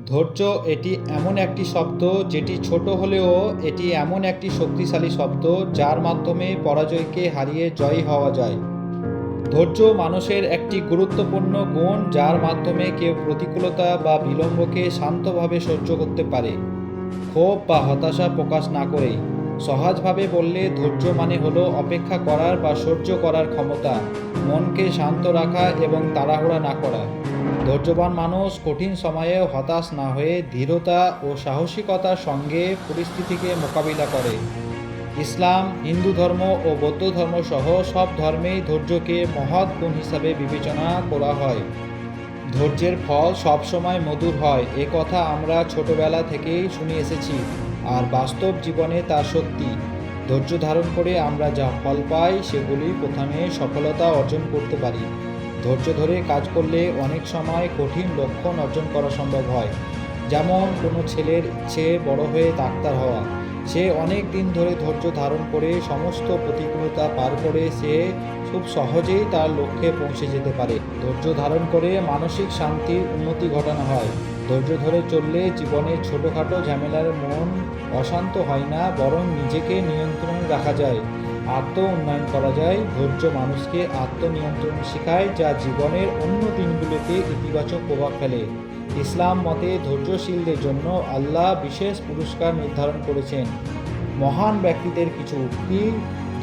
ধৈর্য এটি এমন একটি শব্দ যেটি ছোট হলেও এটি এমন একটি শক্তিশালী শব্দ যার মাধ্যমে পরাজয়কে হারিয়ে জয়ী হওয়া যায়। ধৈর্য মানুষের একটি গুরুত্বপূর্ণ গুণ যার মাধ্যমে কেউ প্রতিকূলতা বা বিলম্বকে শান্তভাবে সহ্য করতে পারে, ক্ষোভ বা হতাশা প্রকাশ না করেই। সহজভাবে বললে ধৈর্য মানে হলো অপেক্ষা করার বা সহ্য করার ক্ষমতা, মনকে শান্ত রাখা এবং তাড়াহুড়া না করা। ধৈর্যবান মানুষ কঠিন সময়েও হতাশ না হয়ে ধীরতা ও সাহসিকতার সঙ্গে পরিস্থিতিকে মোকাবিলা করে। ইসলাম, হিন্দু ধর্ম ও বৌদ্ধ ধর্ম সহ সব ধর্মেই ধৈর্যকে মহৎ গুণ হিসাবে বিবেচনা করা হয়। ধৈর্যের ফল সবসময় মধুর হয়, এ কথা আমরা ছোটবেলা থেকেই শুনে এসেছি, আর বাস্তব জীবনে তা সত্যি। ধৈর্য ধারণ করে আমরা যা ফল পাই সেগুলি প্রথমে সফলতা অর্জন করতে পারি। ধৈর্য ধরে কাজ করলে অনেক সময় কঠিন লক্ষ্য অর্জন করা সম্ভব হয়। যেমন কোনো ছেলের ইচ্ছে বড় হয়ে ডাক্তার হওয়া, সে অনেক দিন ধরে ধৈর্য ধারণ করে সমস্ত প্রতিকূলতা পার করে সে খুব সহজেই তার লক্ষ্যে পৌঁছে যেতে পারে। ধৈর্য ধারণ করে মানসিক শান্তির উন্নতি ঘটানো হয়। ধৈর্য ধরে চললে জীবনের ছোটোখাটো ঝামেলার মন অশান্ত হয় না, বরং নিজেকে নিয়ন্ত্রণে রাখা যায়, আত্ম উন্নয়ন করা যায়। ধৈর্য মানুষকে আত্মনিয়ন্ত্রণ শেখায়, যা জীবনের অন্য দিনগুলোতে ইতিবাচক প্রভাব ফেলে। ইসলাম মতে ধৈর্যশীলদের জন্য আল্লাহ বিশেষ পুরস্কার নির্ধারণ করেছেন। মহান ব্যক্তিদের কিছু উক্তি: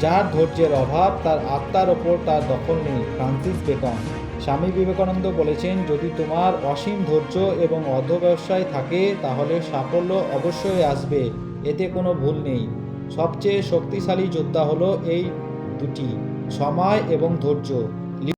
যার ধৈর্যের অভাব তার আত্মার ওপর তার দখল নেই। Francis Bacon. স্বামী বিবেকানন্দ বলেছেন, যদি তোমার অসীম ধৈর্য এবং অধ্যবসায় থাকে তাহলে সাফল্য অবশ্যই আসবে, এতে কোনো ভুল নেই। সবচেয়ে শক্তিশালী যোদ্ধা হলো এই দুটি, সময় এবং ধৈর্য।